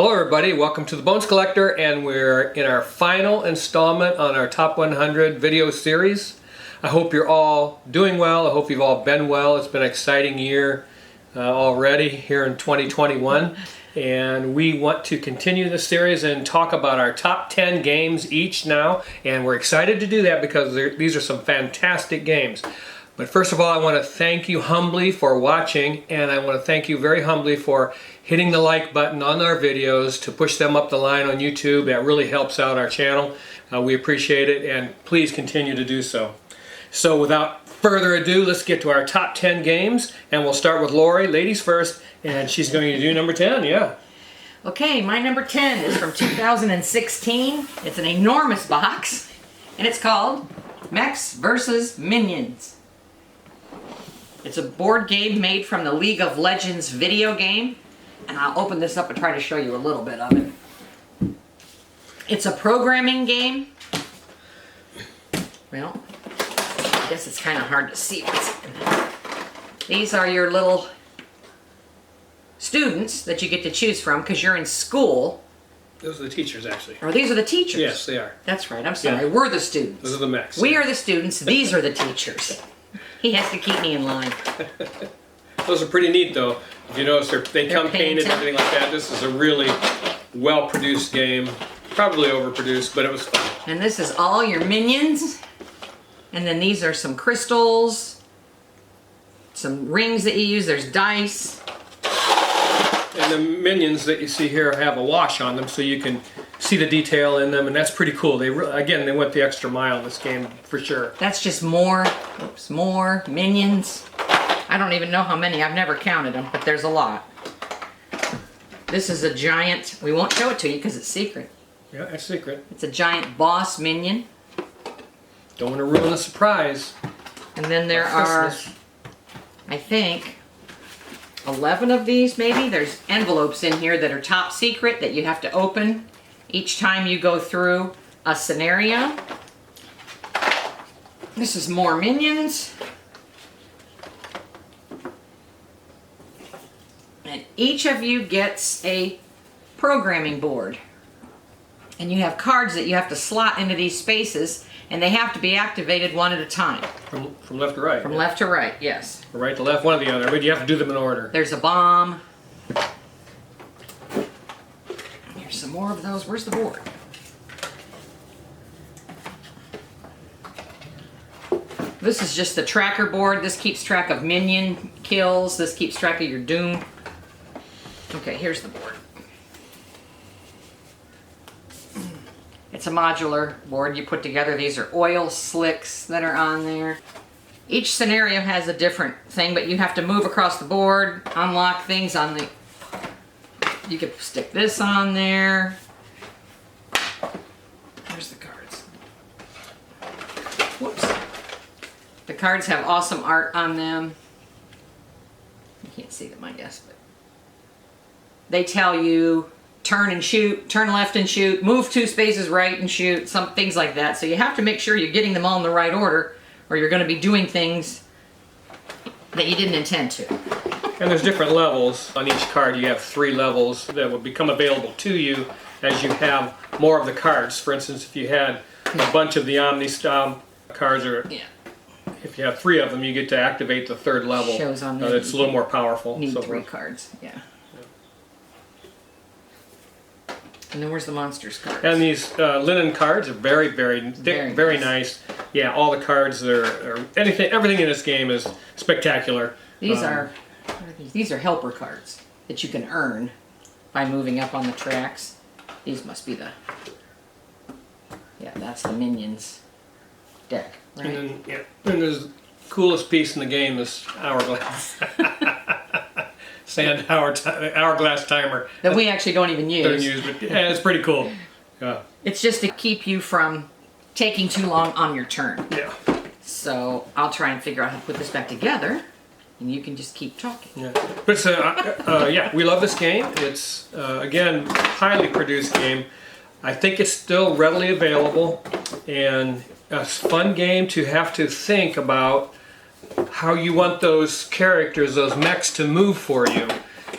Hello everybody, welcome to the Bones Collector, and we're in our final installment on our Top 100 video series. I hope you're all doing well. I hope you've all been well. It's been an exciting year already here in 2021, and we want to continue this series and talk about our top 10 games each now, and we're excited to do that because these are some fantastic games. But first of all, I want to thank you humbly for watching, and I want to thank you very humbly for hitting the like button on our videos to push them up the line on YouTube. That really helps out our channel. We appreciate it, and please continue to do so. So without further ado, let's get to our top 10 games, and we'll start with Lori, ladies first, and she's going to do number 10, yeah. Okay, my number 10 is from 2016. It's an enormous box, and it's called Mechs vs. Minions. It's a board game made from the League of Legends video game, and I'll open this up and try to show you a little bit of it. It's a programming game. Well, I guess it's kind of hard to see what's in there. These are your little students that you get to choose from because you're in school. Those are the teachers, actually. Or these are the teachers. Yes, they are. That's right, I'm sorry. Yeah. We're the students. Those are the mechs. We are the students, these are the teachers. He has to keep me in line. Those are pretty neat, though. If you notice, they come painted and everything like that. This is a really well-produced game. Probably overproduced, but it was fun. And this is all your minions. And then these are some crystals, some rings that you use. There's dice. And the minions that you see here have a wash on them, so you can see the detail in them, and that's pretty cool. They went the extra mile in this game for sure. That's just more minions. I don't even know how many. I've never counted them, but there's a lot. This is a giant. We won't show it to you because it's secret. Yeah, it's secret. It's a giant boss minion. Don't want to ruin the surprise. And then there are, I think, 11 of these maybe. There's envelopes in here that are top secret that you have to open each time you go through a scenario. This is more minions. And each of you gets a programming board. And you have cards that you have to slot into these spaces, and they have to be activated one at a time. From left to right. From left to right, yes. From right to left, one or the other, but you have to do them in order. There's a bomb. Here's some more of those. Where's the board? This is just the tracker board. This keeps track of minion kills. This keeps track of your doom. Okay, here's the board. It's a modular board you put together. These are oil slicks that are on there. Each scenario has a different thing, but you have to move across the board, unlock things on the... You could stick this on there. Where's the cards? Whoops. The cards have awesome art on them. You can't see them, I guess, but they tell you turn and shoot, turn left and shoot, move 2 spaces right and shoot, some things like that. So you have to make sure you're getting them all in the right order, or you're going to be doing things that you didn't intend to. And there's different levels. On each card you have 3 levels that will become available to you as you have more of the cards. For instance, if you had a bunch of the Omni-style cards, or if you have 3 of them, you get to activate the 3rd level. Shows on there. It's a little more powerful. Need 3 cards, yeah. And then where's the monsters cards? And these linen cards are very, very thick, very nice. Yeah, all the cards are everything in this game is spectacular. These are these are helper cards that you can earn by moving up on the tracks. These must be the that's the minions deck, right? And then the coolest piece in the game is hourglass. Sand hourglass timer that we actually don't even use. Don't use, but it's pretty cool. Yeah. It's just to keep you from taking too long on your turn. Yeah. So I'll try and figure out how to put this back together, and you can just keep talking. Yeah. But we love this game. It's again highly produced game. I think it's still readily available, and a fun game to have to think about how you want those characters, those mechs, to move for you.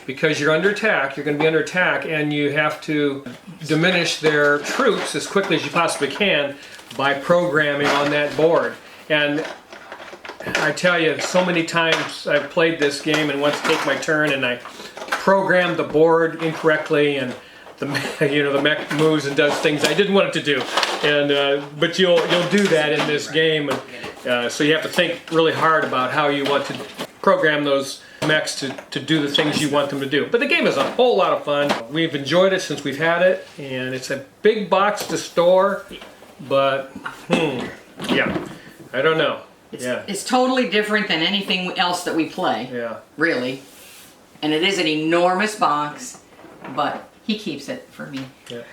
because you're under attack. You're going to be under attack, and you have to diminish their troops as quickly as you possibly can by programming on that board. And I tell you, so many times I've played this game and want to take my turn, and I programmed the board incorrectly, and the mech moves and does things I didn't want it to do. And but you'll do that in this game, and so you have to think really hard about how you want to program those mechs to do the things you want them to do. But the game is a whole lot of fun. We've enjoyed it since we've had it, and it's a big box to store, but yeah, I don't know. It's totally different than anything else that we play. Yeah. Really. And it is an enormous box, but he keeps it for me. Yeah.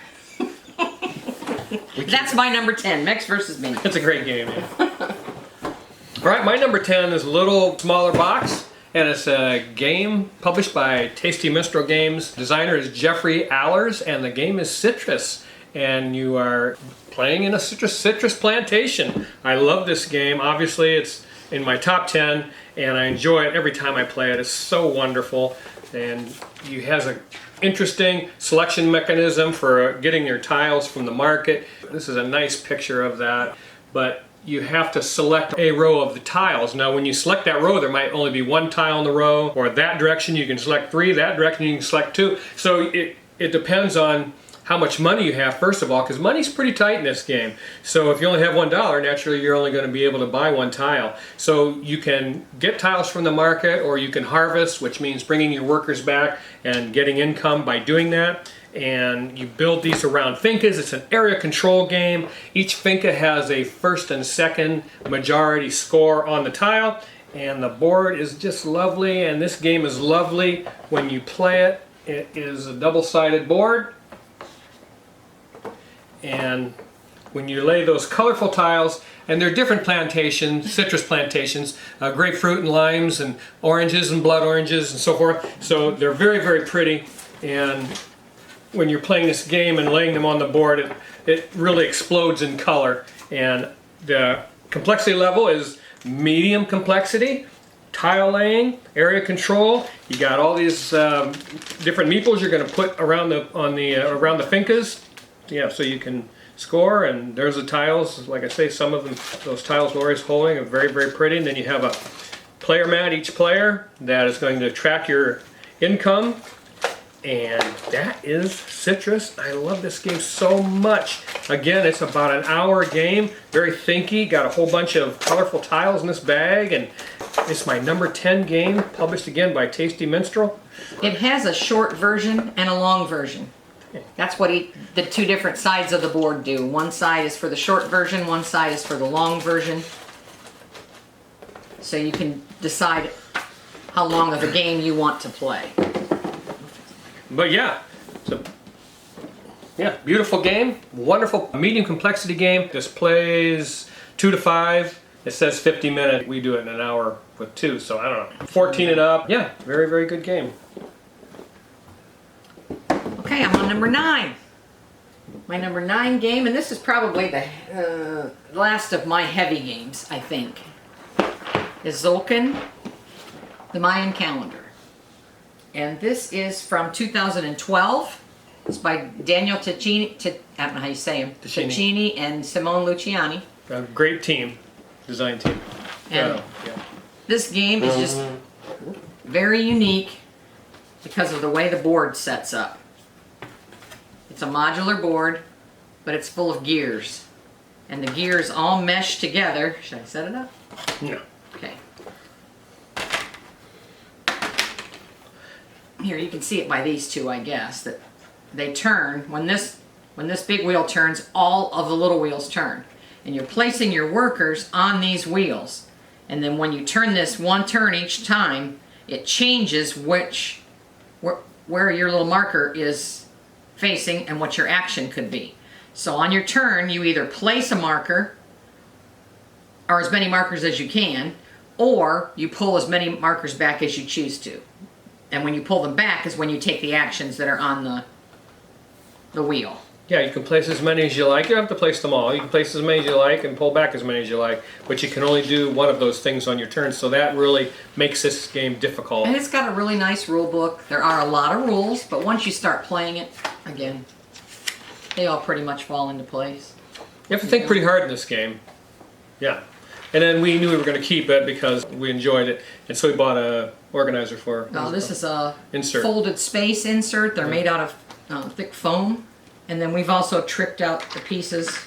That's my number 10, Mechs vs. Minions. It's a great game, yeah. All right, my number 10 is a little smaller box, and it's a game published by Tasty Minstrel Games. Designer is Jeffrey Allers, and the game is Citrus. And you are playing in a citrus plantation. I love this game. Obviously, it's in my top 10, and I enjoy it every time I play it. It's so wonderful, and it has an interesting selection mechanism for getting your tiles from the market. This is a nice picture of that, but you have to select a row of the tiles. Now, when you select that row, there might only be one tile in the row, or that direction you can select 3, that direction you can select 2. So it depends on how much money you have, first of all, because money's pretty tight in this game. So if you only have $1, naturally you're only going to be able to buy 1 tile. So you can get tiles from the market, or you can harvest, which means bringing your workers back and getting income by doing that. And you build these around fincas. It's an area control game. Each finca has a first and second majority score on the tile, and the board is just lovely, and this game is lovely when you play it. It is a double-sided board. And when you lay those colorful tiles, and they're different plantations, citrus plantations, grapefruit and limes and oranges and blood oranges and so forth. So they're very, very pretty. And when you're playing this game and laying them on the board, it really explodes in color. And the complexity level is medium complexity, tile laying, area control. You got all these different meeples you're going to put around the around the fincas. Yeah, so you can score, and there's the tiles. Like I say, some of them, those tiles Lori's holding, are very, very pretty. And then you have a player mat, each player, that is going to track your income. And that is Citrus. I love this game so much. Again, it's about an hour game, very thinky, got a whole bunch of colorful tiles in this bag, and it's my number 10 game, published again by Tasty Minstrel. It has a short version and a long version. That's what the 2 different sides of the board do. One side is for the short version, one side is for the long version. So you can decide how long of a game you want to play. But yeah, beautiful game, wonderful medium complexity game. This plays 2 to 5. It says 50 minutes. We do it in an hour with 2, so I don't know. 14 and up. Yeah, very, very good game. Okay, I'm on number 9. My number 9 game, and this is probably the last of my heavy games, I think, is tzolk'in, the Mayan calendar. And this is from 2012. It's by Daniel Ticini, I don't know how you say him, Ticini and Simone Luciani. A great team, design team. And this game is just very unique because of the way the board sets up. It's a modular board, but it's full of gears. And the gears all mesh together. Should I set it up? No. Okay. Here, you can see it by these 2, I guess, that they turn. When this big wheel turns, all of the little wheels turn. And you're placing your workers on these wheels. And then when you turn this 1 turn each time, it changes where your little marker is facing and what your action could be. So on your turn, you either place a marker, or as many markers as you can, or you pull as many markers back as you choose to. And when you pull them back is when you take the actions that are on the wheel. Yeah, you can place as many as you like. You don't have to place them all. You can place as many as you like and pull back as many as you like, but you can only do one of those things on your turn, so that really makes this game difficult. And it's got a really nice rule book. There are a lot of rules, but once you start playing it, again, they all pretty much fall into place. You have to think pretty hard in this game. Yeah. And then we knew we were going to keep it because we enjoyed it, and so we bought a organizer for it. Oh, this is a insert. Folded space insert. They're made out of thick foam. And then we've also tricked out the pieces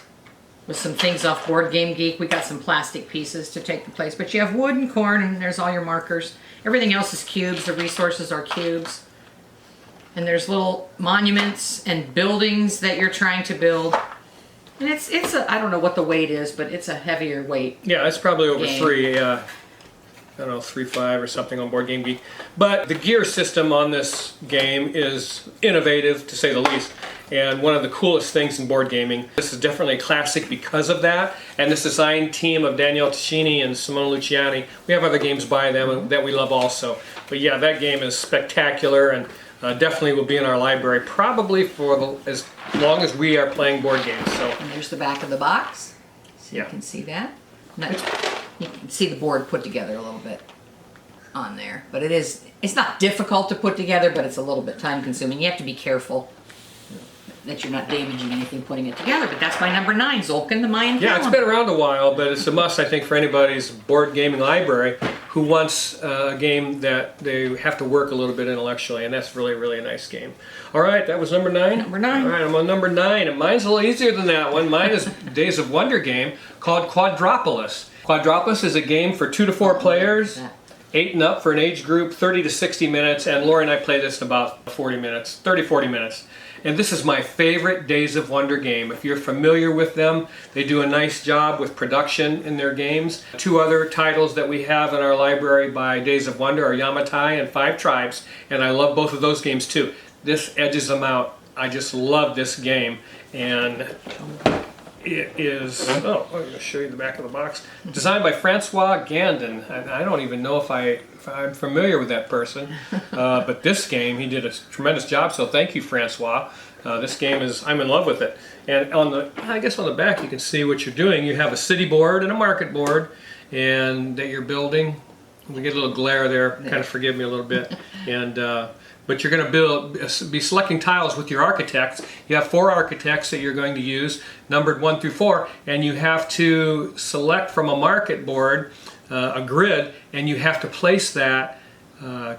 with some things off Board Game Geek. We got some plastic pieces to take the place. But you have wood and corn, and there's all your markers. Everything else is cubes. The resources are cubes. And there's little monuments and buildings that you're trying to build. And it's a, I don't know what the weight is, but it's a heavier weight. Yeah, it's probably over game. 3, I don't know, 3.5 or something on Board Game Geek. But the gear system on this game is innovative, to say the least, and one of the coolest things in board gaming. This is definitely a classic because of that, and this design team of Daniele Ticini and Simone Luciani, we have other games by them that we love also. But yeah, that game is spectacular, and definitely will be in our library probably for as long as we are playing board games. So. And there's the back of the box, so you can see that. You can see the board put together a little bit on there, but it's not difficult to put together, but it's a little bit time consuming. You have to be careful that you're not damaging anything putting it together, but that's my number 9, tzolk'in, the Mayan calendar. Yeah, it's been around a while, but it's a must, I think, for anybody's board gaming library who wants a game that they have to work a little bit intellectually, and that's really, really a nice game. All right, that was number 9? Number 9. All right, I'm on number 9, and mine's a little easier than that one. Mine is Days of Wonder game called Quadropolis. Quadropolis is a game for 2 to 4 players, 8 and up for an age group, 30 to 60 minutes, and Lori and I play this in about 40 minutes, 30-40 minutes. And this is my favorite Days of Wonder game. If you're familiar with them, they do a nice job with production in their games. 2 other titles that we have in our library by Days of Wonder are Yamatai and 5 Tribes, and I love both of those games too. This edges them out. I just love this game, and it is, I'm going to show you the back of the box. Designed by Francois Gandon. I don't even know if I'm familiar with that person, but this game, he did a tremendous job, so thank you, Francois. This game is, I'm in love with it. And I guess on the back you can see what you're doing. You have a city board and a market board, and that you're building. We get a little glare there, kind of forgive me a little bit. And but you're going to be selecting tiles with your architects. You have 4 architects that you're going to use, numbered 1 through 4, and you have to select from a market board a grid, and you have to place that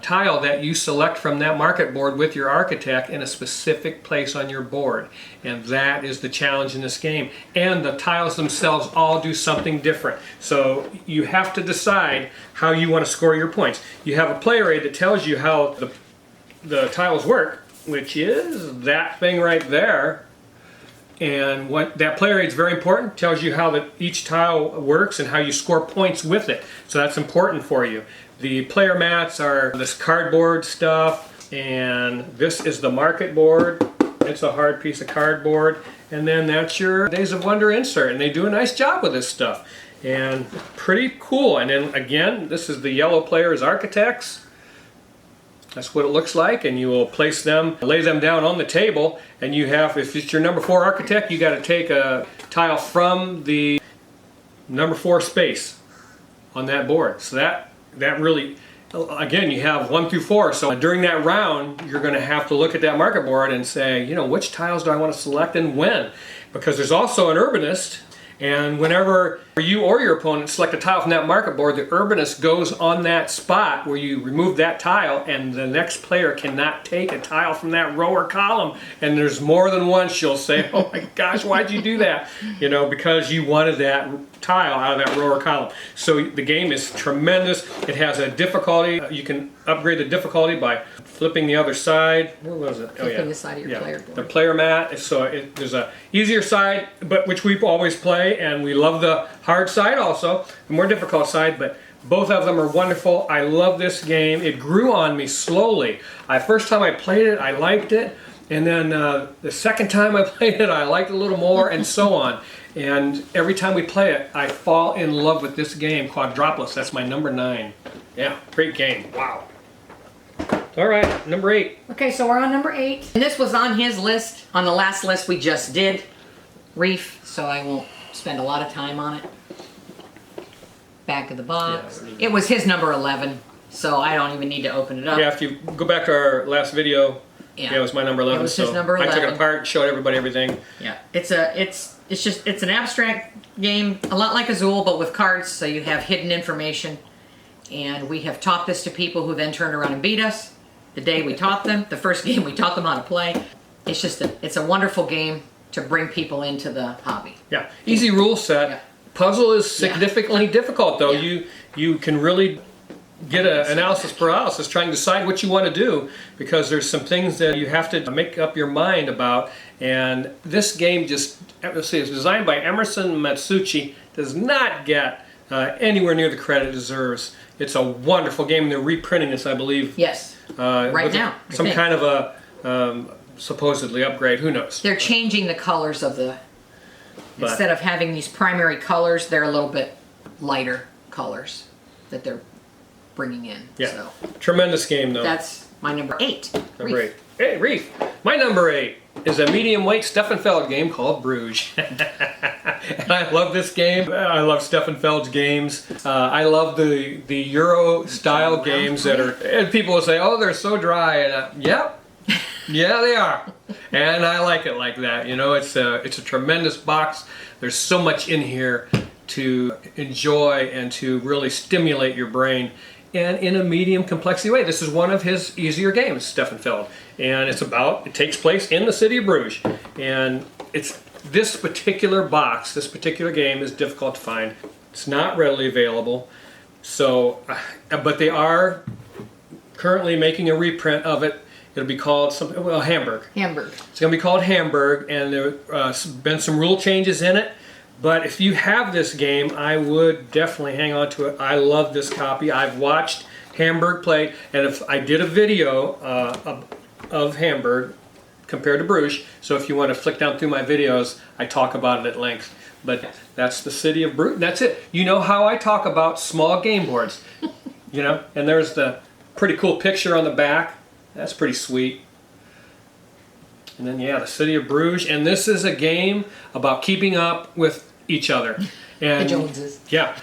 tile that you select from that market board with your architect in a specific place on your board. And that is the challenge in this game. And the tiles themselves all do something different. So you have to decide how you want to score your points. You have a player aid that tells you how the tiles work, which is that thing right there. And what that player aid is very important, tells you how each tile works and how you score points with it. So that's important for you. The player mats are this cardboard stuff, and this is the market board. It's a hard piece of cardboard. And then that's your Days of Wonder insert, and they do a nice job with this stuff. And pretty cool. And then again, this is the yellow player's architects. That's what it looks like, and you will place them, lay them down on the table, and you have, if it's your number 4 architect, you got to take a tile from the number 4 space on that board. So that really, again, you have 1 through 4. So during that round, you're going to have to look at that market board and say, you know, which tiles do I want to select and when? Because there's also an urbanist. And whenever you or your opponent select a tile from that market board, the urbanist goes on that spot where you remove that tile, and the next player cannot take a tile from that row or column. And there's more than one she'll say, oh my gosh, why'd you do that? You know, because you wanted that tile out of that row or column. So the game is tremendous. It has a difficulty. You can upgrade the difficulty by flipping the other side. Where was it? Flipping the side of your player board. The player mat. So there's a easier side, but which we always play, and we love the hard side also, the more difficult side, but both of them are wonderful. I love this game. It grew on me slowly. First time I played it, I liked it, and then the second time I played it, I liked it a little more, and so on. And every time we play it, I fall in love with this game, Quadropolis. That's my number 9. Yeah, great game. Wow. All right, number 8. Okay, so we're on number 8. And this was on his list, on the last list we just did, Reef, so I won't spend a lot of time on it. Back of the box. Yeah, it was his number 11, so I don't even need to open it up. Yeah, if you go back to our last video, yeah, it was my number 11. It was his number 11. I took it apart and showed everybody everything. Yeah, it's an abstract game, a lot like Azul, but with cards, so you have hidden information. And we have taught this to people who then turned around and beat us the day we taught them. The first game we taught them how to play. It's a wonderful game to bring people into the hobby. Yeah, easy rule set. Yeah. Puzzle is significantly difficult, though. Yeah. You can really get an analysis paralysis trying to decide what you want to do, because there's some things that you have to make up your mind about. And this game just, let's see, it's designed by Emerson Matsuuchi, does not get anywhere near the credit it deserves. It's a wonderful game, and they're reprinting this, I believe. Yes, right now. Some kind of a supposedly upgrade, who knows? They're changing the colors of the... Instead of having these primary colors, they're a little bit lighter colors that they're bringing in. Yeah, so tremendous game, though. that's my number 8. Number 8. Hey, Reef. My number 8 is a medium-weight Steffenfeld game called Bruges. And I love this game. I love Steffenfeld's games. I love the Euro-style games that are... And people will say, oh, they're so dry. And yep. Yeah, they are. And I like it like that. You know, it's a tremendous box. There's so much in here to enjoy and to really stimulate your brain, and in a medium complexity way. This is one of his easier games, Steffenfeld, and it takes place in the city of Bruges, and this particular box, this particular game is difficult to find. It's not readily available, so, but they are currently making a reprint of it. It'll be called Hamburg. Hamburg. It's going to be called Hamburg, and there have been some rule changes in it. But if you have this game, I would definitely hang on to it. I love this copy. I've watched Hamburg play, and if I did a video of Hamburg compared to Bruges, so if you want to flick down through my videos, I talk about it at length. But that's the city of Bruges. That's it. You know how I talk about small game boards, you know? And there's the pretty cool picture on the back. That's pretty sweet. And then, yeah, the city of Bruges. And this is a game about keeping up with each other. And The Joneses. Yeah.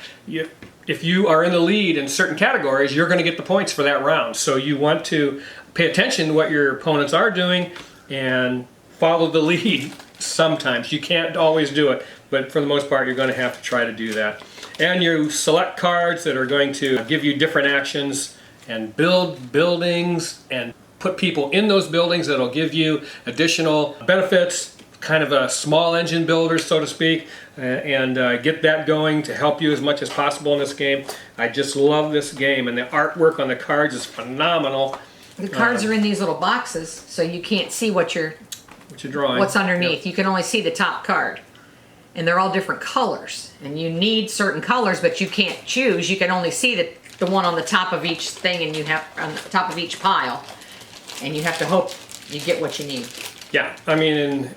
If you are in the lead in certain categories, you're going to get the points for that round. So you want to pay attention to what your opponents are doing and follow the lead sometimes. You can't always do it, but for the most part, you're going to have to try to do that. And you select cards that are going to give you different actions and build buildings and put people in those buildings that'll give you additional benefits, kind of a small engine builder, so to speak, and get that going to help you as much as possible in this game. I just love this game, and the artwork on the cards is phenomenal. The cards are in these little boxes, so you can't see what you're drawing. What's underneath. Yep. You can only see the top card. And they're all different colors. And you need certain colors, but you can't choose. You can only see the one on the top of each thing, and you have on the top of each pile. And you have to hope you get what you need. Yeah, I mean,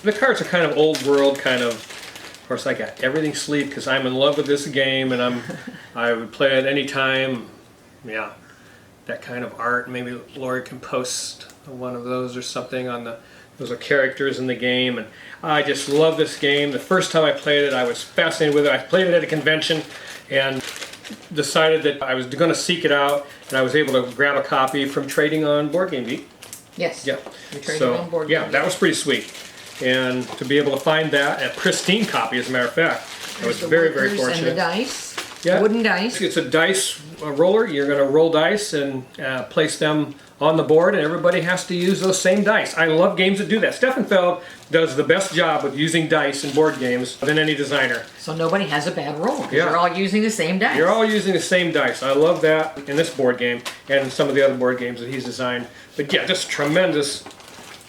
the cards are kind of old world, kind of course, I got everything sleeved because I'm in love with this game, and I would play it any time. Yeah, that kind of art. Maybe Lori can post one of those or something on those are characters in the game, and I just love this game. The first time I played it, I was fascinated with it. I played it at a convention and decided that I was going to seek it out, and I was able to grab a copy from trading on Board Game Geek. Yes. Yeah. We traded So on Board yeah, Game that Geek. was pretty sweet, and to be able to find that, a pristine copy, as a matter of fact, I was very, very Markers fortunate. And the dice. Yeah. Wooden dice. It's a dice roller. You're going to roll dice and place them on the board, and everybody has to use those same dice. I love games that do that. Steffenfeld does the best job with using dice in board games than any designer. So nobody has a bad roll. 'Cause Yeah. You're all using the same dice. You're all using the same dice. I love that in this board game and in some of the other board games that he's designed. But yeah, just tremendous.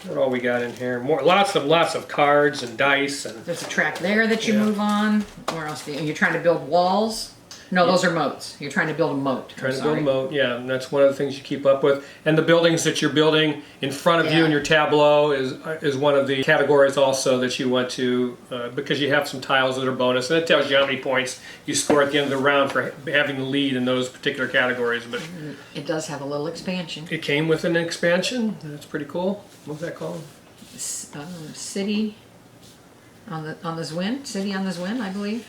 What all we got in here? More, lots of cards and dice and. There's a track there that you Yeah. move on. Where else? You're trying to build walls. No, those are moats. You're trying to build a moat. Trying to build a moat, yeah, and that's one of the things you keep up with. And the buildings that you're building in front of you in your tableau is one of the categories also that you want to, because you have some tiles that are bonus, and it tells you how many points you score at the end of the round for having the lead in those particular categories. But it does have a little expansion. it came with an expansion. That's pretty cool. What's that called? City on the Zwin. City on the Zwin, I believe.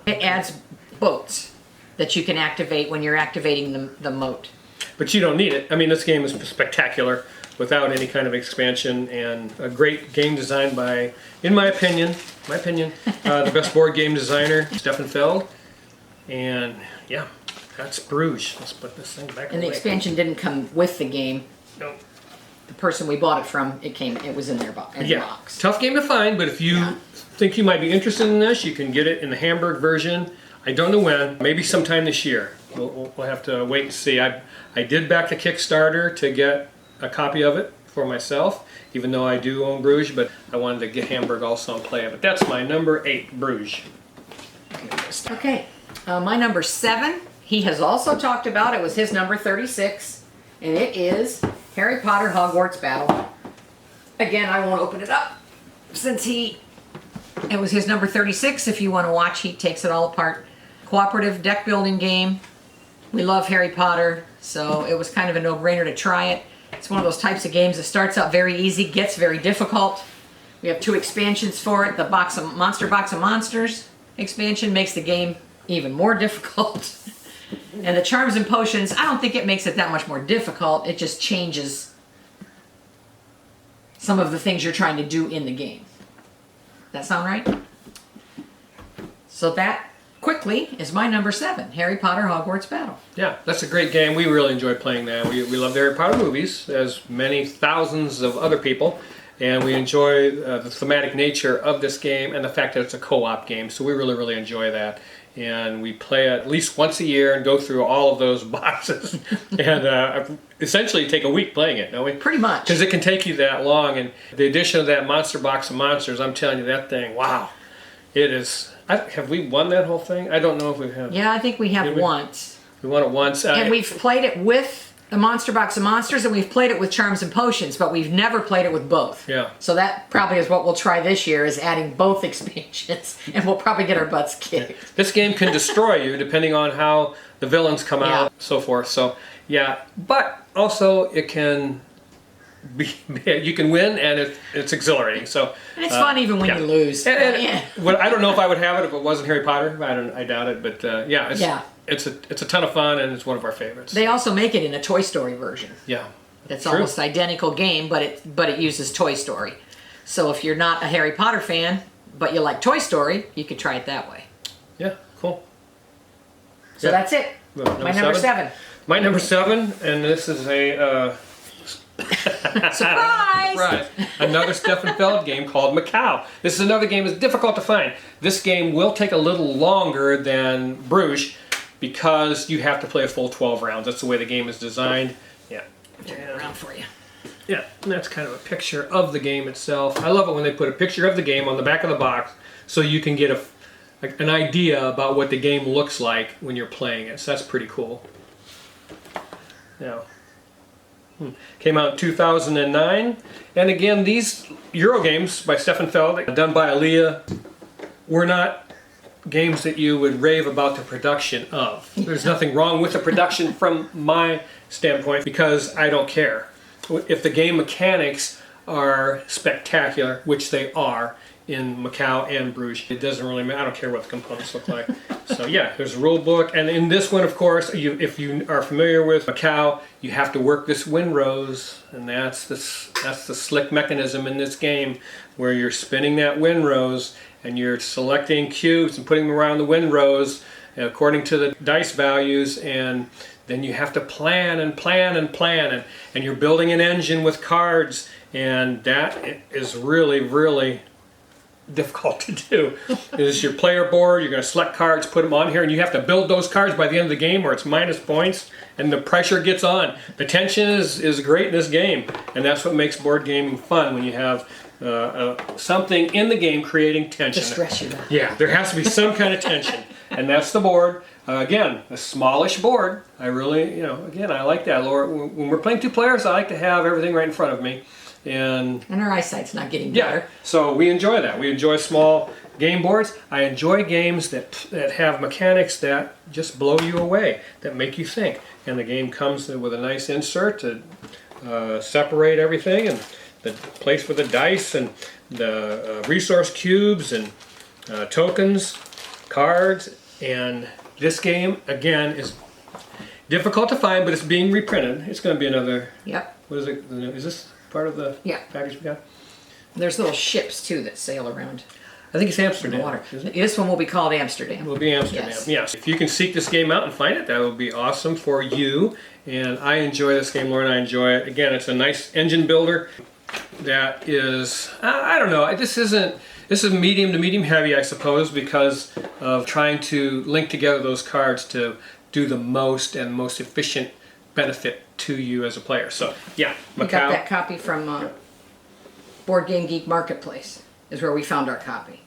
Yeah. It adds boats that you can activate when you're activating the moat. But you don't need it. I mean, this game is spectacular without any kind of expansion, and a great game design by, in my opinion, the best board game designer, Stefan Feld. And yeah, that's Bruges. Let's put this thing back. And the expansion didn't come with the game. No. The person we bought it from, it was in their box. Tough game to find, but if you think you might be interested in this, you can get it in the Hamburg version. I don't know when, maybe sometime this year. We'll have to wait and see. I did back the Kickstarter to get a copy of it for myself, even though I do own Bruges, but I wanted to get Hamburg also and play it. But that's my number 8, Bruges. Okay, my number 7, he has also talked about. It was his number 36, and it is Harry Potter Hogwarts Battle. Again, I won't open it up since it was his number 36. If you want to watch, he takes it all apart. Cooperative deck building game. We love Harry Potter, so it was kind of a no-brainer to try it. It's one of those types of games that starts out very easy, gets very difficult. We have 2 expansions for it. The Monster Box of Monsters expansion makes the game even more difficult. And the Charms and Potions, I don't think it makes it that much more difficult. It just changes some of the things you're trying to do in the game. That sound right? So that quickly is my number 7, Harry Potter Hogwarts Battle. Yeah, that's a great game. We really enjoy playing that. We love the Harry Potter movies, as many thousands of other people, and we enjoy the thematic nature of this game and the fact that it's a co-op game, so we really enjoy that. And we play it at least once a year and go through all of those boxes and essentially take a week playing it, don't we? Pretty much. Because it can take you that long, and the addition of that Monster Box of Monsters, I'm telling you, that thing, wow. It is. Have we won that whole thing? I don't know if we have. Yeah, I think we have once. We won it once. And we've played it with the Monster Box of Monsters, and we've played it with Charms and Potions, but we've never played it with both. Yeah. So that probably is what we'll try this year, is adding both expansions, and we'll probably get our butts kicked. Yeah. This game can destroy you depending on how the villains come out, so forth. So, yeah. But also, it can you can win, and it's exhilarating. So and it's fun even when you lose. I don't know if I would have it if it wasn't Harry Potter. I doubt it, but it's a ton of fun, and it's one of our favorites. They also make it in a Toy Story version. Yeah, that's almost identical game, but it uses Toy Story. So if you're not a Harry Potter fan but you like Toy Story, you could try it that way. Yeah, cool. So that's it. My number 7. My number 7, and this is a. Surprise! Another Stefan Feld game called Macau. This is another game that's difficult to find. This game will take a little longer than Bruges because you have to play a full 12 rounds. That's the way the game is designed. Yeah. Turn it around for you. Yeah, and that's kind of a picture of the game itself. I love it when they put a picture of the game on the back of the box so you can get an idea about what the game looks like when you're playing it. So that's pretty cool. Now. Came out in 2009, and again, these Euro games by Stefan Feld, done by Aaliyah, were not games that you would rave about the production of. There's nothing wrong with the production from my standpoint, because I don't care. If the game mechanics are spectacular, which they are in Macau and Bruges, it doesn't really matter. I don't care what the components look like. So yeah, there's a rule book, and in this one, of course, if you are familiar with Macau, you have to work this windrose, and that's the slick mechanism in this game, where you're spinning that windrose, and you're selecting cubes and putting them around the windrose according to the dice values, and then you have to plan and plan and plan, and you're building an engine with cards, and that is really difficult to do. This is your player board. You're going to select cards, put them on here, and you have to build those cards by the end of the game, or it's minus points, and the pressure gets on. The tension is great in this game, and that's what makes board gaming fun, when you have something in the game creating tension. To stress you out. Yeah, there has to be some kind of tension, and that's the board. Again, a smallish board. I really, you know, again, I like that. When we're playing 2 players, I like to have everything right in front of me. And our eyesight's not getting better. yeah, so we enjoy that. We enjoy small game boards. I enjoy games that have mechanics that just blow you away, that make you think. And the game comes with a nice insert to separate everything, and the place for the dice and the resource cubes and tokens, cards. And this game, again, is difficult to find, but it's being reprinted. It's going to be another... Yep. What is it? Is this part of the package we got? There's little ships, too, that sail around I think it's Amsterdam. the water. This one will be called Amsterdam. It will be Amsterdam, yes. If you can seek this game out and find it, that would be awesome for you. And I enjoy this game, Lauren. I enjoy it. Again, it's a nice engine builder that is, I don't know, this is medium to medium heavy, I suppose, because of trying to link together those cards to do the most and most efficient benefit to you as a player. So, yeah, We got that copy from Board Game Geek Marketplace, is where we found our copy.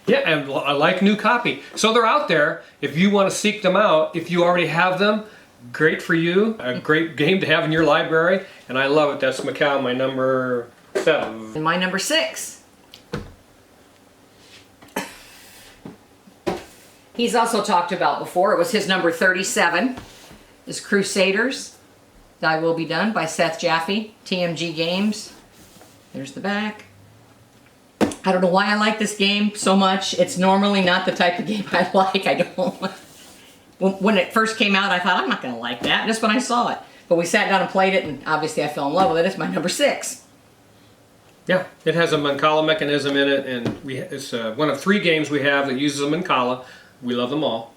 Yeah, and I like new copy. So they're out there. If you want to seek them out, if you already have them, great for you. A great game to have in your library. And I love it. That's Macau, my number 7. And my number 6. He's also talked about before. It was his number 37. Is Crusaders. Thy Will Be Done by Seth Jaffe, TMG Games. There's the back. I don't know why I like this game so much. It's normally not the type of game I like. I don't. When it first came out, I thought, I'm not going to like that, just when I saw it. But we sat down and played it, and obviously I fell in love with it. It's my number 6. Yeah, it has a Mancala mechanism in it, and it's one of 3 games we have that uses a Mancala. We love them all.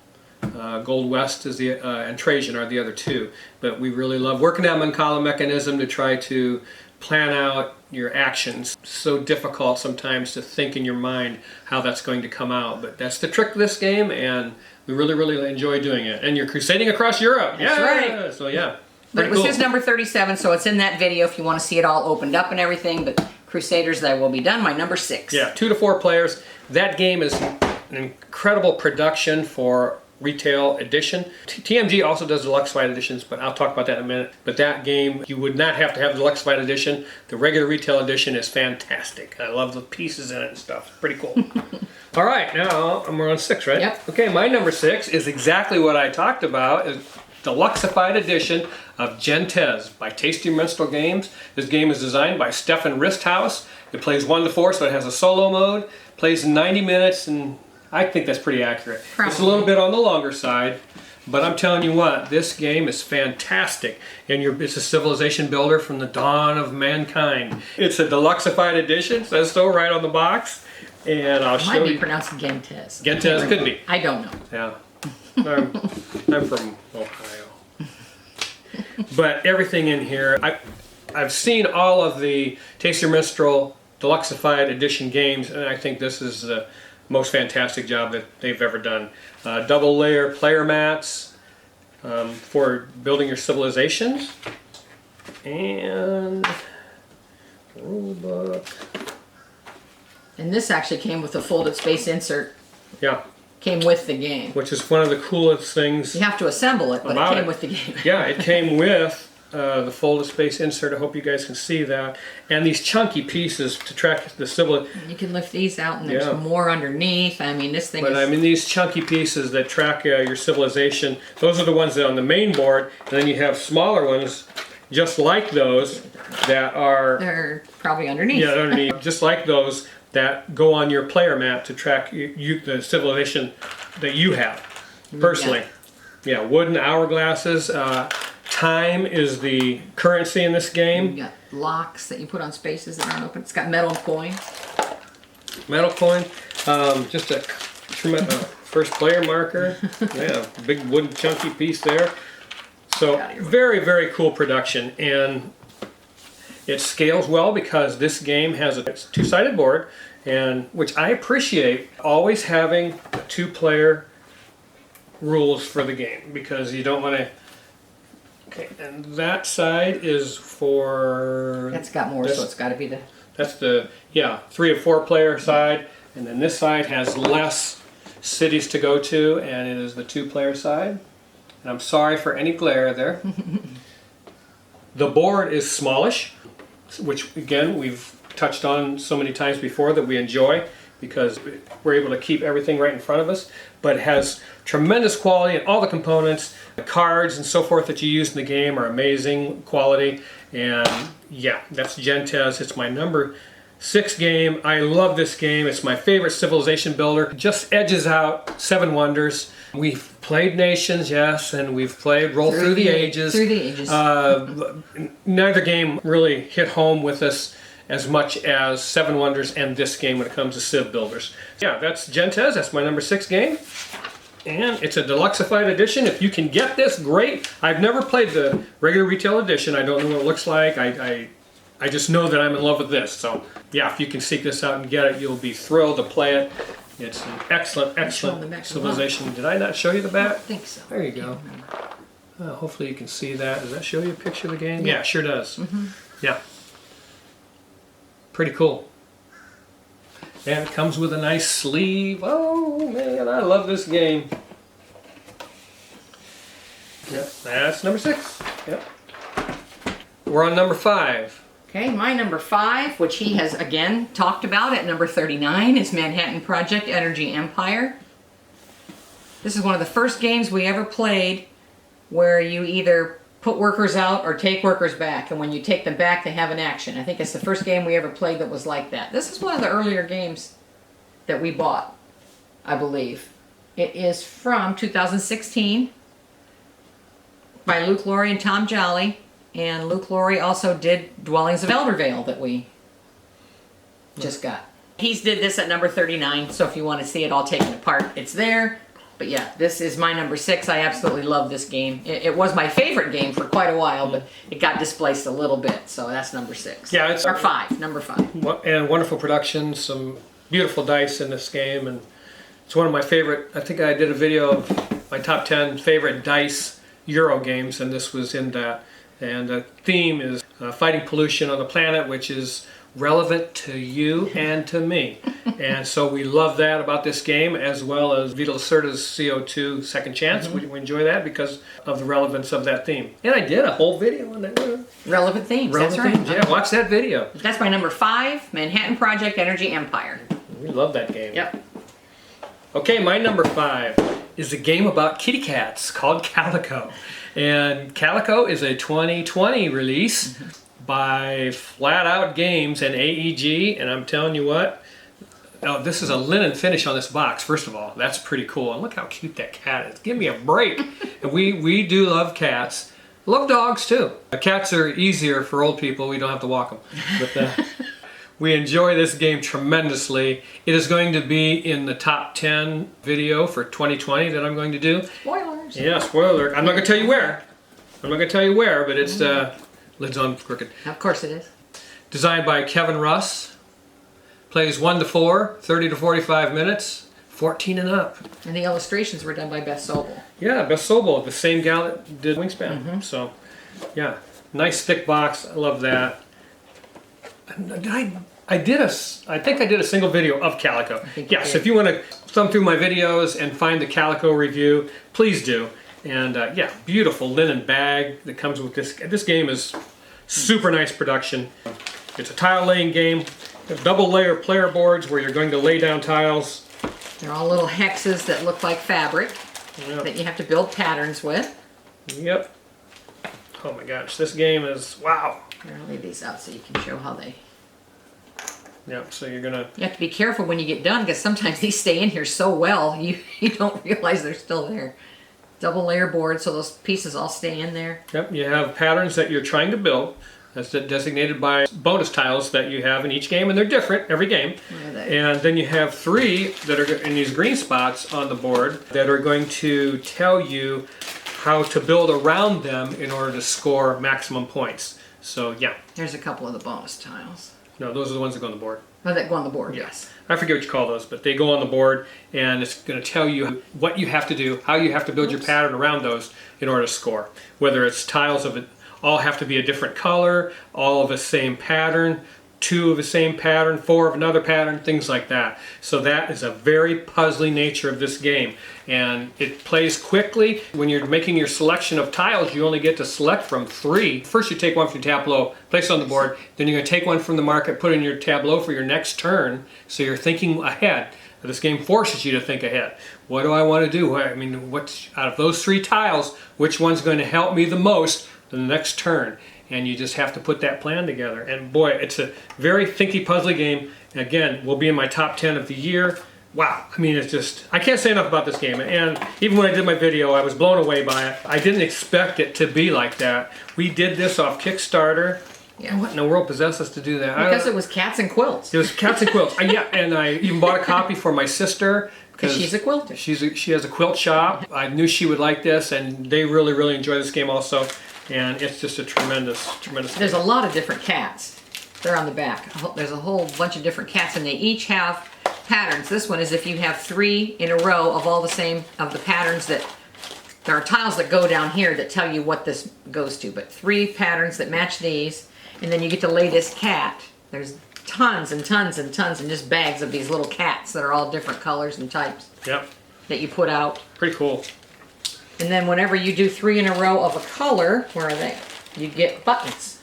Gold West is and Trajan are the other 2. But we really love working that Mancala mechanism to try to plan out your actions. So difficult sometimes to think in your mind how that's going to come out, but that's the trick of this game, and we really, really enjoy doing it. And you're crusading across Europe. That's right. So yeah. But it was cool. his number 37, so it's in that video if you want to see it all opened up and everything. But Crusaders, Thy Will Be Done, my number 6. Yeah, 2 to 4 players. That game is an incredible production for retail edition. TMG also does deluxe fight editions, but I'll talk about that in a minute. But that game, you would not have to have the deluxe fight edition. The regular retail edition is fantastic. I love the pieces in it and stuff. Pretty cool. All right, now we're on 6, right? Yep. Okay, my number 6 is exactly what I talked about. Is deluxified edition of Gentes by Tasty Minstrel Games. This game is designed by Stefan Risthaus. It plays 1 to 4, so it has a solo mode. Plays in 90 minutes, and I think that's pretty accurate. Probably. It's a little bit on the longer side, but I'm telling you what, this game is fantastic. And it's a civilization builder from the dawn of mankind. It's a deluxified edition, says so right on the box. And I'll show you. Might be pronounced Gentes. Gentes could be. I don't know. Yeah. I'm from Ohio. But everything in here, I've seen all of the Tasty Minstrel Deluxified Edition games, and I think this is the most fantastic job that they've ever done. Double layer player mats for building your civilizations, and rule book. And this actually came with a folded space insert. Yeah. Came with the game. Which is one of the coolest things. You have to assemble it, but it came with the game. Yeah, it came with the folded space insert. I hope you guys can see that. And these chunky pieces to track the civil. You can lift these out, and there's more underneath. I mean, this thing But is... I mean, these chunky pieces that track your civilization, those are the ones that are on the main board. And then you have smaller ones, just like those, that are... They're probably underneath. Yeah, underneath. Just like those that go on your player map to track the civilization that you have, personally. Yeah, wooden hourglasses. Time is the currency in this game. You got locks that you put on spaces that aren't open. It's got metal coin. Metal coin. Just a first player marker. Yeah, big wooden chunky piece there. So very, very cool production. And it scales well because this game has a two-sided board, and which I appreciate, always having 2-player rules for the game, because you don't want to... Okay, and that side is for... That's got more, so it's got to be the... That's the, 3 or 4 player side, and then this side has less cities to go to, and it is the 2-player side. And I'm sorry for any glare there. The board is smallish, which again we've touched on so many times before that we enjoy because we're able to keep everything right in front of us, but it has tremendous quality and all the components, the cards and so forth that you use in the game are amazing quality. And yeah, that's Gentes. It's my number 6 game. I love this game. It's my favorite civilization builder. It just edges out 7 Wonders. We've played Nations, yes, and we've played Roll Through the Ages. Through the Ages. Neither game really hit home with us as much as 7 Wonders and this game when it comes to Civ builders. Yeah, that's Gentes. That's my number 6 game. And it's a deluxeified edition. If you can get this, great. I've never played the regular retail edition. I don't know what it looks like. I just know that I'm in love with this. So yeah, if you can seek this out and get it, you'll be thrilled to play it. It's an excellent, excellent civilization. Did I not show you the back? I think so. There you go. Hopefully you can see that. Does that show you a picture of the game? Yeah, it sure does. Yeah. Pretty cool. And it comes with a nice sleeve. Oh man, I love this game. Yep, that's number 6. Yep. We're on number 5. Okay, my number 5, which he has again talked about at number 39, is Manhattan Project Energy Empire. This is one of the first games we ever played where you either put workers out or take workers back, and when you take them back they have an action. I think it's the first game we ever played that was like that. This is one of the earlier games that we bought, I believe. It is from 2016 by Luke Laurie and Tom Jolly, and Luke Laurie also did Dwellings of Eldervale that we just got. He's did this at number 39, so if you want to see it all taken apart, it's there. But yeah, this is my number 6. I absolutely love this game. It was my favorite game for quite a while, but it got displaced a little bit, so that's number 6. Yeah, it's or 5, number 5. And wonderful production, some beautiful dice in this game, and it's one of my favorite. I think I did a video of my top 10 favorite dice Euro games, and this was in that. And the theme is fighting pollution on the planet, which is relevant to you and to me. And so we love that about this game, as well as Vita Lacerda's CO2 Second Chance. We enjoy that because of the relevance of that theme. And I did a whole video on that. Relevant themes, that's right. Themes. Yeah, watch that video. That's my number 5, Manhattan Project Energy Empire. We love that game. Yep. Okay, my number 5 is a game about kitty cats called Calico. And Calico is a 2020 release by Flat Out Games and AEG, and I'm telling you what, oh, this is a linen finish on this box, first of all. That's pretty cool. And look how cute that cat is. Give me a break. And we do love cats. Love dogs too. Cats are easier for old people. We don't have to walk them. But we enjoy this game tremendously. It is going to be in the top 10 video for 2020 that I'm going to do. Spoilers. Yeah, spoiler. I'm not going to tell you where. I'm not going to tell you where, but it's lids on crooked. Of course it is. Designed by Kevin Russ. Plays 1 to 4, 30 to 45 minutes, 14 and up. And the illustrations were done by Beth Sobel. Yeah, Beth Sobel, the same gal that did Wingspan. So, yeah, nice thick box. I love that. I think I did a single video of Calico. Yes, if you want to thumb through my videos and find the Calico review, please do. And yeah, beautiful linen bag that comes with this. This game is super nice production. It's a tile laying game. There's double layer player boards where you're going to lay down tiles. They're all little hexes that look like fabric that you have to build patterns with. Yep. Oh my gosh, this game is wow. Here, I'll lay these out so you can show how they... Yep, so you're gonna... You have to be careful when you get done because sometimes these stay in here so well you don't realize they're still there. Double layer board, so those pieces all stay in there. Yep, you have patterns that you're trying to build. That's designated by bonus tiles that you have in each game, and they're different every game. And then you have 3 that are in these green spots on the board that are going to tell you how to build around them in order to score maximum points. So yeah. There's a couple of the bonus tiles. No, those are the ones that go on the board. Oh, that go on the board, yes. I forget what you call those, but they go on the board, and it's going to tell you what you have to do, how you have to build your pattern around those in order to score. Whether it's tiles of it, all have to be a different color, all of the same pattern, 2 of the same pattern, 4 of another pattern, things like that. So that is a very puzzly nature of this game. And it plays quickly. When you're making your selection of tiles, you only get to select from 3. First you take one from your tableau, place it on the board, then you're going to take one from the market, put it in your tableau for your next turn, so you're thinking ahead. This game forces you to think ahead. What do I want to do? I mean, what's out of those 3 tiles, which one's going to help me the most the next turn? And you just have to put that plan together. And boy, it's a very thinky, puzzly game. Again, will be in my top 10 of the year. Wow, I mean, it's just, I can't say enough about this game. And even when I did my video, I was blown away by it. I didn't expect it to be like that. We did this off Kickstarter. Yeah, what in the world possessed us to do that? Because it was cats and quilts. It was cats and quilts. Yeah, and I even bought a copy for my sister. Because she's a quilter. She has a quilt shop. I knew she would like this, and they really, really enjoy this game also. And it's just a tremendous game. There's a lot of different cats. They're on the back. There's a whole bunch of different cats, and they each have patterns. This one is if you have 3 in a row of all the same, of the patterns that, there are tiles that go down here that tell you what this goes to, but 3 patterns that match these, and then you get to lay this cat. There's tons and tons and tons and just bags of these little cats that are all different colors and types. Yep. That you put out. Pretty cool. And then whenever you do 3 in a row of a color, where are they? You get buttons.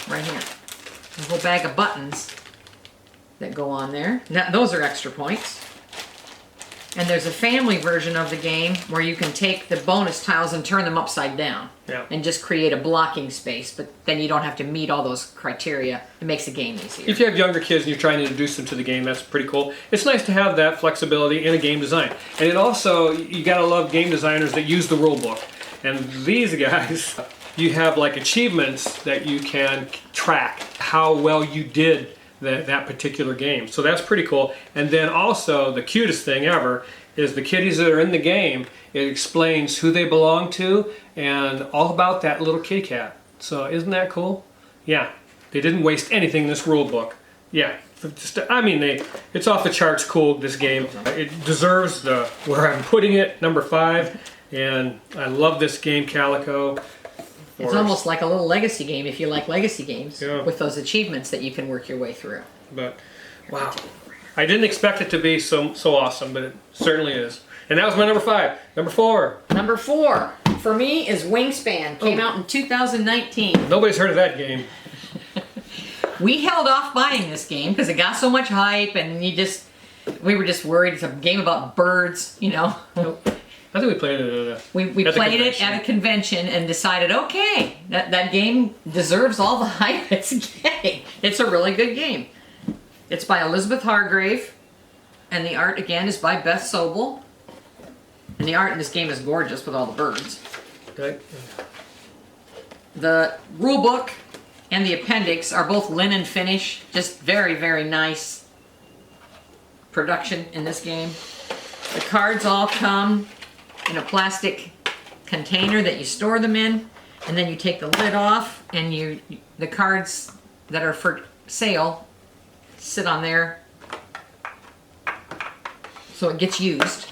Right here. A whole bag of buttons that go on there. Now, those are extra points. And there's a family version of the game where you can take the bonus tiles and turn them upside down. Yeah. And just create a blocking space, but then you don't have to meet all those criteria. It makes the game easier. If you have younger kids and you're trying to introduce them to the game, that's pretty cool. It's nice to have that flexibility in a game design. And it also, you gotta love game designers that use the rule book. And these guys, you have like achievements that you can track how well you did that particular game. So that's pretty cool. And then also, the cutest thing ever is the kitties that are in the game. It explains who they belong to and all about that little kitty cat. So isn't that cool? Yeah, they didn't waste anything in this rule book. Yeah, I mean, it's off the charts cool, this game. It deserves where I'm putting it, number 5. And I love this game, Calico. It's almost like a little legacy game if you like legacy games, yeah, with those achievements that you can work your way through. But wow, I didn't expect it to be so awesome, but it certainly is. And that was my number 5. Number 4. Number 4 for me is Wingspan. Came out in 2019. Nobody's heard of that game. We held off buying this game because it got so much hype, and we were just worried. It's a game about birds, you know. Nope. I think we played it we played it at a convention and decided, okay, that game deserves all the hype it's getting. It's a really good game. It's by Elizabeth Hargrave, and the art again is by Beth Sobel. And the art in this game is gorgeous with all the birds. Okay. The rule book and the appendix are both linen finish, just very, very nice production in this game. The cards all come in a plastic container that you store them in, and then you take the lid off, and the cards that are for sale sit on there so it gets used.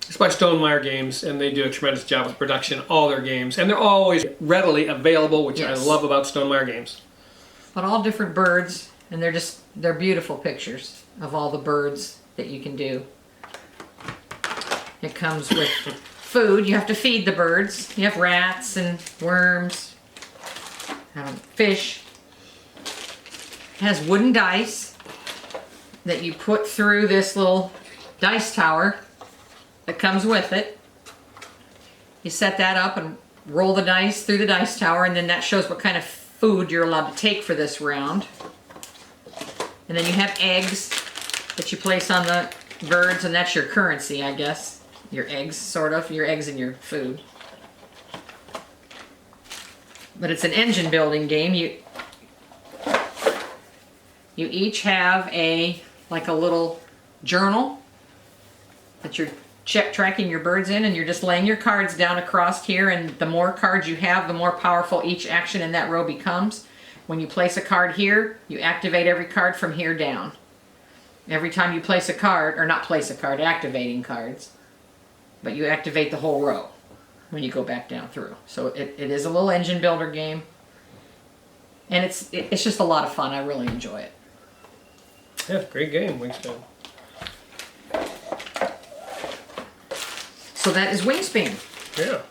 It's by Stonemaier Games, and they do a tremendous job with production, all their games, and they're always readily available, which Yes. I love about Stonemaier Games. But all different birds, and they're beautiful pictures of all the birds that you can do. It comes with food. You have to feed the birds. You have rats and worms, fish. It has wooden dice that you put through this little dice tower that comes with it. You set that up and roll the dice through the dice tower, and then that shows what kind of food you're allowed to take for this round. And then you have eggs that you place on the birds, and that's your currency, I guess. Your eggs, sort of. Your eggs and your food. But it's an engine building game. You each have a little journal that you're tracking your birds in, and you're just laying your cards down across here, and the more cards you have, the more powerful each action in that row becomes. When you place a card here, you activate every card from here down. Every time you place a card, or not place a card, activating cards, but you activate the whole row when you go back down through. So it is a little engine builder game. And it's just a lot of fun. I really enjoy it. Yeah, great game, Wingspan. So that is Wingspan. Yeah.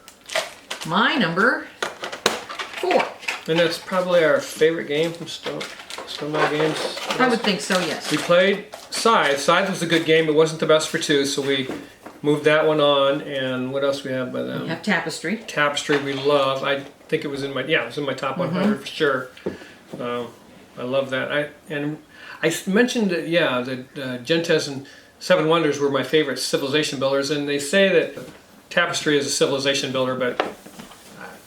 My number 4. And that's probably our favorite game from Stonewall Games. I would think so, yes. We played Scythe. Scythe was a good game. It wasn't the best for 2, so we moved that one on. And what else we have by them? We have Tapestry. Tapestry we love. I think it was in my top 100 for sure. I love that. I mentioned that that Gentes and Seven Wonders were my favorite civilization builders, and they say that Tapestry is a civilization builder, but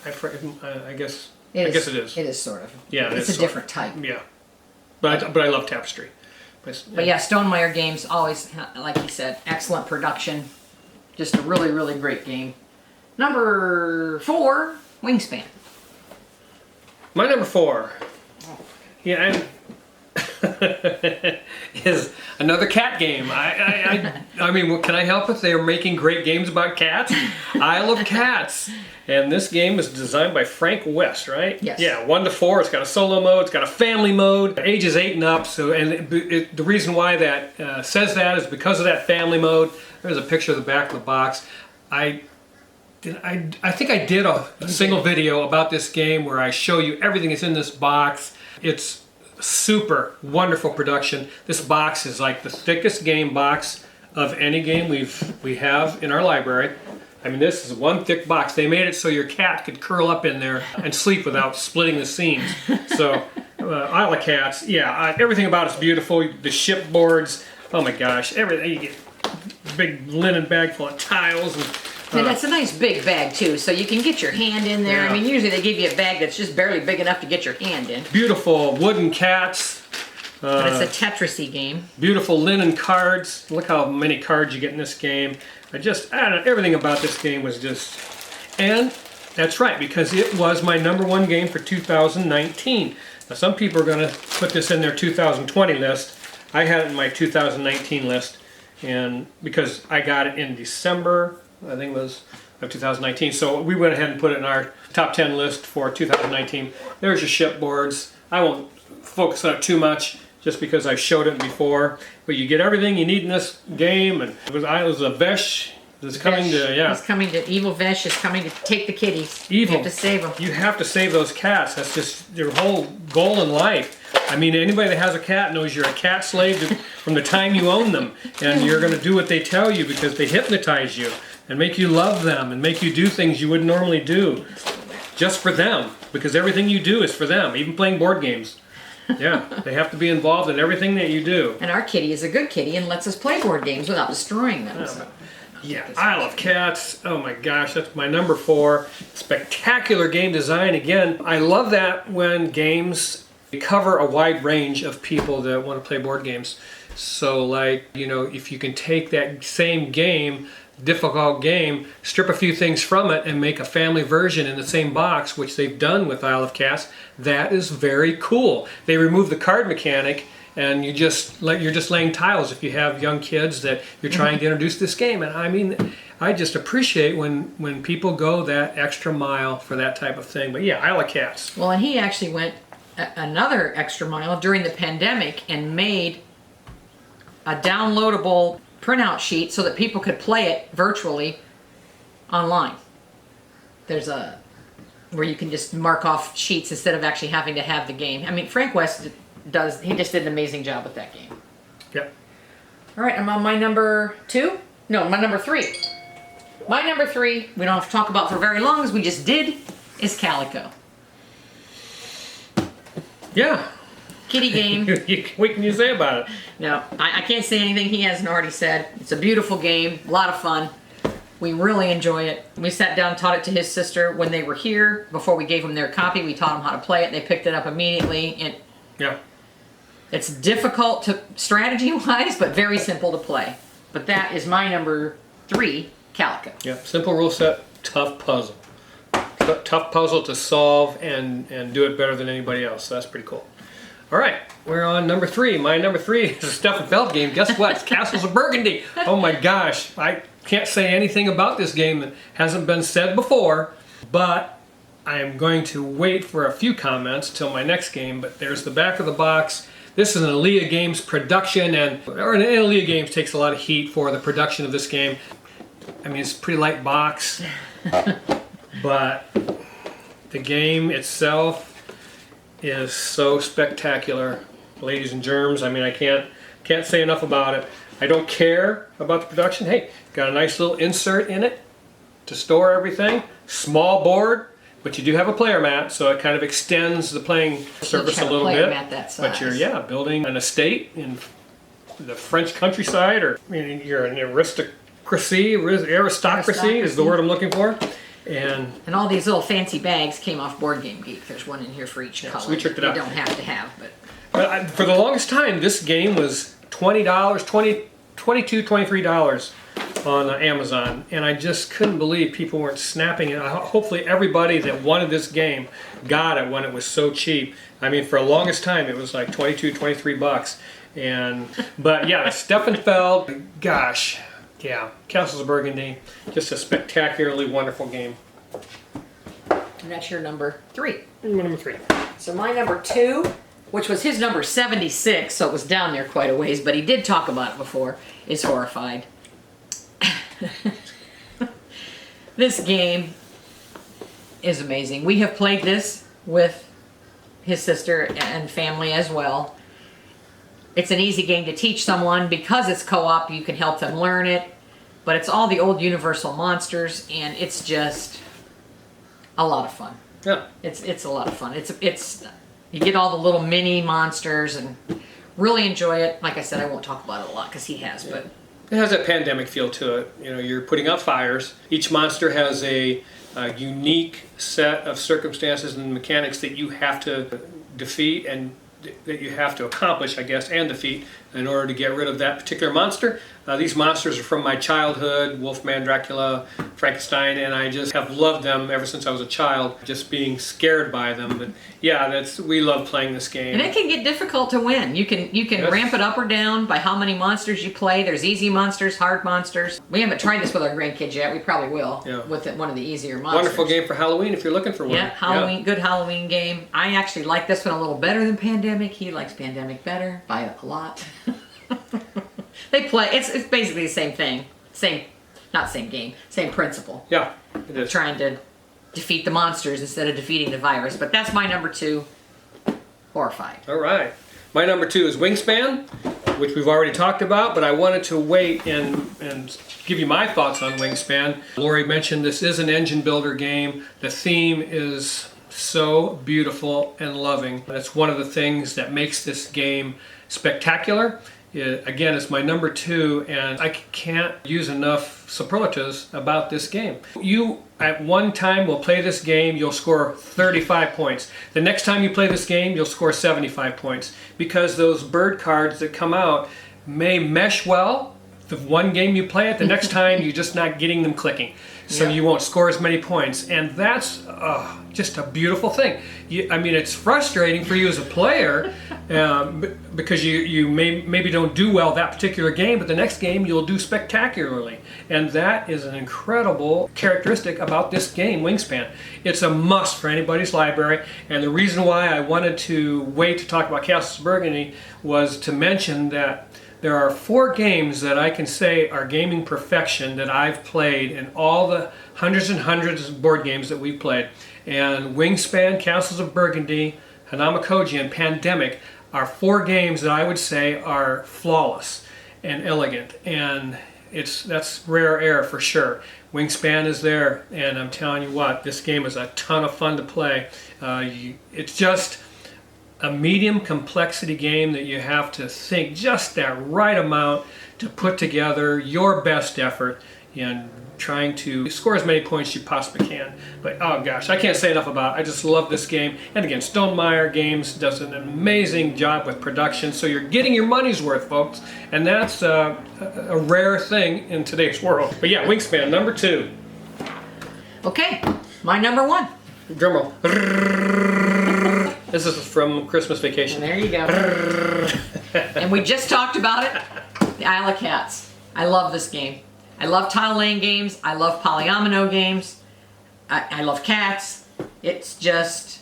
I guess it is. It is sort of. Yeah, it's a different type. Yeah, but I love Tapestry. But yeah, Stonemaier games always, like you said, excellent production. Just a really, really great game. Number 4, Wingspan. My number 4. Yeah, is another cat game. I mean, what can I help it? They're making great games about cats. I love cats. And this game is designed by Frank West, right? Yes. Yeah, 1 to 4. It's got a solo mode. It's got a family mode. Ages 8 and up. So, and the reason why that says that is because of that family mode. There's a picture of the back of the box. I think I did a single video about this game where I show you everything that's in this box. It's super wonderful production. This box is like the thickest game box of any game we have in our library. I mean, this is one thick box. They made it so your cat could curl up in there and sleep without splitting the seams. So, I like cats. Yeah, everything about it's beautiful. The shipboards. Oh my gosh, everything. You get a big linen bag full of tiles And that's a nice big bag too, so you can get your hand in there. Yeah. I mean, usually they give you a bag that's just barely big enough to get your hand in. Beautiful wooden cats. But it's a Tetris-y game. Beautiful linen cards. Look how many cards you get in this game. I don't know, everything about this game was just... And that's right, because it was my number 1 game for 2019. Now some people are going to put this in their 2020 list. I had it in my 2019 list, and because I got it in December, I think it was, of 2019. So we went ahead and put it in our top 10 list for 2019. There's your shipboards. I won't focus on it too much just because I showed it before. But you get everything you need in this game. And it was a Vesh that's coming to, yeah. He's coming to, Evil Vesh is coming to take the kitties. Evil. You have to save them. You have to save those cats. That's just your whole goal in life. I mean, anybody that has a cat knows you're a cat slave from the time you own them. And you're going to do what they tell you because they hypnotize you and make you love them and make you do things you wouldn't normally do just for them, because everything you do is for them, even playing board games. Yeah, they have to be involved in everything that you do. And our kitty is a good kitty and lets us play board games without destroying them. So. Yeah, I love cats. Oh my gosh, that's my number 4. Spectacular game design. Again, I love that when games cover a wide range of people that want to play board games. So like, you know, if you can take that same game, difficult game, strip a few things from it and make a family version in the same box, which they've done with Isle of Cats, that is very cool. They remove the card mechanic and you're just laying tiles if you have young kids that you're trying to introduce this game. And I mean, I just appreciate when people go that extra mile for that type of thing. But yeah, Isle of Cats. Well, and he actually went another extra mile during the pandemic and made a downloadable printout sheet so that people could play it virtually online. There's a where you can just mark off sheets instead of actually having to have the game. I mean, Frank West he just did an amazing job with that game. Yep. All right, I'm on my number 2. No, my number 3. My number 3, we don't have to talk about for very long, as we just did, is Calico. Yeah. Kitty game. What can you say about it? No, I can't say anything he hasn't already said. It's a beautiful game, a lot of fun. We really enjoy it. We sat down and taught it to his sister when they were here. Before we gave them their copy, we taught them how to play it. They picked it up immediately. And Yeah. it's difficult to strategy-wise, but very simple to play. But that is my number 3, Calico. Yeah. Simple rule set, tough puzzle. Tough puzzle to solve and do it better than anybody else. So that's pretty cool. All right, we're on number 3. My number 3 is a Stefan Feld game. Guess what? It's Castles of Burgundy. Oh my gosh. I can't say anything about this game that hasn't been said before, but I'm going to wait for a few comments till my next game, but there's the back of the box. This is an Aaliyah Games production, and Aaliyah Games takes a lot of heat for the production of this game. I mean, it's a pretty light box, but the game itself is so spectacular. Ladies and germs, I mean, I can't say enough about it. I don't care about the production. Hey, got a nice little insert in it to store everything. Small board, but you do have a player mat, so it kind of extends the playing surface a little bit. Mat that size. But you're building an estate in the French countryside, or I mean, you're an aristocracy is the word I'm looking for. And all these little fancy bags came off Board Game Geek. There's one in here for each color. So we tricked it out. You don't have to have, but for the longest time, this game was $20, $22, $23 on Amazon, and I just couldn't believe people weren't snapping it. Hopefully everybody that wanted this game got it when it was so cheap. I mean, for the longest time, it was like 22, 23 bucks. But yeah, Steffenfeld, gosh, yeah, Castles of Burgundy, just a spectacularly wonderful game. And that's your number 3. Number 3. So my number 2, which was his number 76, so it was down there quite a ways, but he did talk about it before, is Horrified. This game is amazing. We have played this with his sister and family as well. It's an easy game to teach someone because it's co-op. You can help them learn it, but it's all the old Universal monsters, and it's just a lot of fun. Yeah, it's a lot of fun. It's you get all the little mini monsters and really enjoy it. Like I said, I won't talk about it a lot because he has, but it has a pandemic feel to it. You know, you're putting out fires. Each monster has a unique set of circumstances and mechanics that you have to defeat and that you have to accomplish, I guess, and defeat in order to get rid of that particular monster. These monsters are from my childhood, Wolfman, Dracula, Frankenstein, and I just have loved them ever since I was a child, just being scared by them. But yeah, we love playing this game. And it can get difficult to win. You can Yes. ramp it up or down by how many monsters you play. There's easy monsters, hard monsters. We haven't tried this with our grandkids yet. We probably will with one of the easier monsters. Wonderful game for Halloween if you're looking for one. Yeah, Halloween, good Halloween game. I actually like this one a little better than Pandemic. He likes Pandemic better by a lot. They play. It's basically the same thing. Not same game. Same principle. Yeah, it is. Trying to defeat the monsters instead of defeating the virus. But that's my number 2. Horrified. All right. My number 2 is Wingspan, which we've already talked about, but I wanted to wait and give you my thoughts on Wingspan. Lori mentioned this is an engine builder game. The theme is so beautiful and loving. That's one of the things that makes this game spectacular. Again, it's my number 2, and I can't use enough superlatives about this game. You, at one time, will play this game, you'll score 35 points. The next time you play this game, you'll score 75 points, because those bird cards that come out may mesh well. The one game you play it, the next time you're just not getting them clicking. So you won't score as many points, and that's just a beautiful thing. I mean, it's frustrating for you as a player because you maybe don't do well that particular game, but the next game you'll do spectacularly. And that is an incredible characteristic about this game, Wingspan. It's a must for anybody's library, and the reason why I wanted to wait to talk about Castles of Burgundy was to mention that there are 4 games that I can say are gaming perfection that I've played in all the hundreds and hundreds of board games that we've played. And Wingspan, Castles of Burgundy, Hanamakoji, and Pandemic are 4 games that I would say are flawless and elegant. And that's rare air for sure. Wingspan is there, and I'm telling you what, this game is a ton of fun to play. It's just a medium complexity game that you have to think just that right amount to put together your best effort in trying to score as many points as you possibly can. But oh gosh, I can't say enough about it. I just love this game. And again, Stonemaier Games does an amazing job with production, so you're getting your money's worth, folks. And that's a rare thing in today's world. But yeah, Wingspan, number 2. Okay, my number 1. Drumroll. This is from Christmas Vacation. And there you go. And we just talked about it, the Isle of Cats. I love this game. I love tile laying games. I love polyomino games. I love cats. It's just,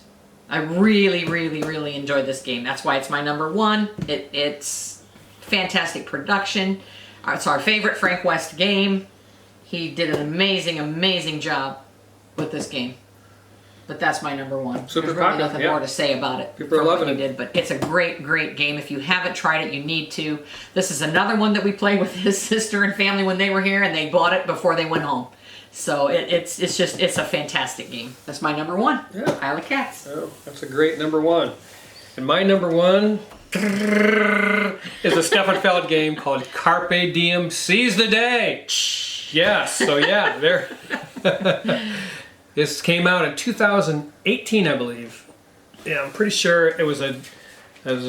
I really, really, really enjoyed this game. That's why it's my number one. It's fantastic production. It's our favorite Frank West game. He did an amazing, amazing job with this game. But that's my number one. Super There's really popular, nothing yeah. more to say about it. People are from what loving you it. did, but it's a great, great game. If you haven't tried it, you need to. This is another one that we played with his sister and family when they were here, and they bought it before they went home. So it's a fantastic game. That's my number one. Yeah. Isle of Cats. Oh, that's a great number one. And my number one is a Stefan Feld game called Carpe Diem, Seize the Day. Yes, so yeah, there. This came out in 2018, I believe. Yeah, I'm pretty sure it was a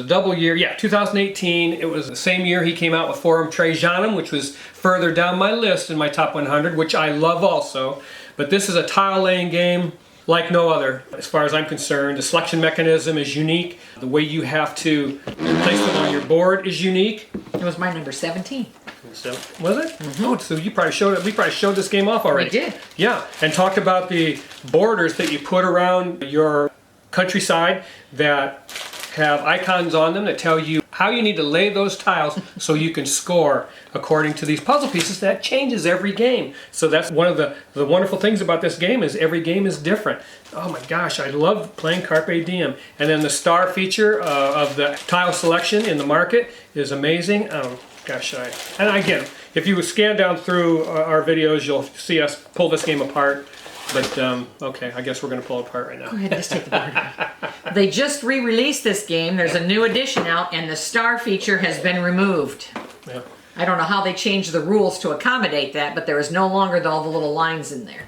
double year. Yeah, 2018. It was the same year he came out with Forum Trajanum, which was further down my list in my top 100, which I love also. But this is a tile laying game like no other, as far as I'm concerned. The selection mechanism is unique. The way you have to place them on your board is unique. It was my number 17. So, was it? Oh, so you probably showed it. We probably showed this game off already. We did. Yeah, and talked about the borders that you put around your countryside that have icons on them that tell you how you need to lay those tiles so you can score according to these puzzle pieces. That changes every game. So that's one of the wonderful things about this game is every game is different. Oh my gosh, I love playing Carpe Diem. And then the star feature of the tile selection in the market is amazing. Oh gosh, and again, if you scan down through our videos, you'll see us pull this game apart. But, okay, I guess we're going to pull it apart right now. Go ahead and just take the board out. They just re-released this game. There's a new edition out, and the star feature has been removed. Yeah. I don't know how they changed the rules to accommodate that, but there is no longer all the little lines in there.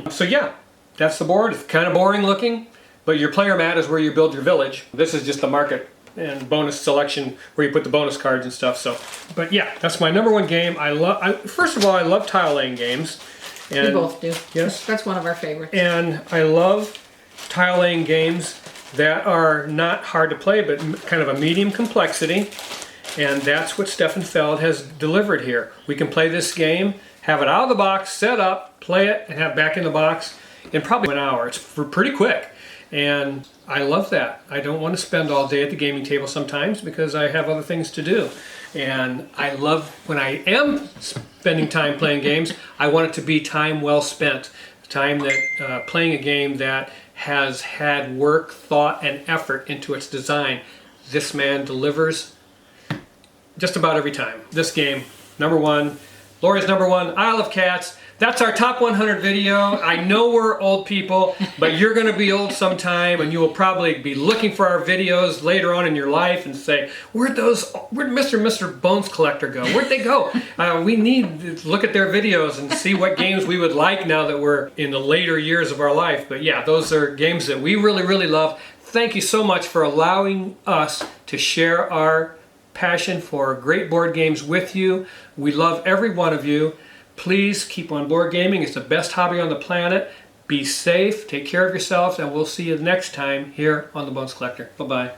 So yeah, that's the board. It's kind of boring looking, but your player mat is where you build your village. This is just the market and bonus selection where you put the bonus cards and stuff. So, but yeah, that's my number one game. First of all, I love tile laying games. And, We both do. Yes. That's one of our favorites. And I love tile laying games that are not hard to play, but kind of a medium complexity. And that's what Stefan Feld has delivered here. We can play this game, have it out of the box, set up, play it, and have it back in the box in probably an hour. It's pretty quick. And I love that. I don't want to spend all day at the gaming table sometimes because I have other things to do. And I love when I am spending time playing games, I want it to be time well spent. Time that playing a game that has had work, thought, and effort into its design. This man delivers just about every time. This game, number one. Lori's number one, Isle of Cats. That's our top 100 video. I know we're old people, but you're going to be old sometime, and you will probably be looking for our videos later on in your life and say, where'd Mr. and Mr. Bones Collector go? Where'd they go? We need to look at their videos and see what games we would like now that we're in the later years of our life. But yeah, those are games that we really, really love. Thank you so much for allowing us to share our passion for great board games with you. We love every one of you. Please keep on board gaming. It's the best hobby on the planet. Be safe, take care of yourselves, and we'll see you next time here on The Bones Collector. Bye-bye.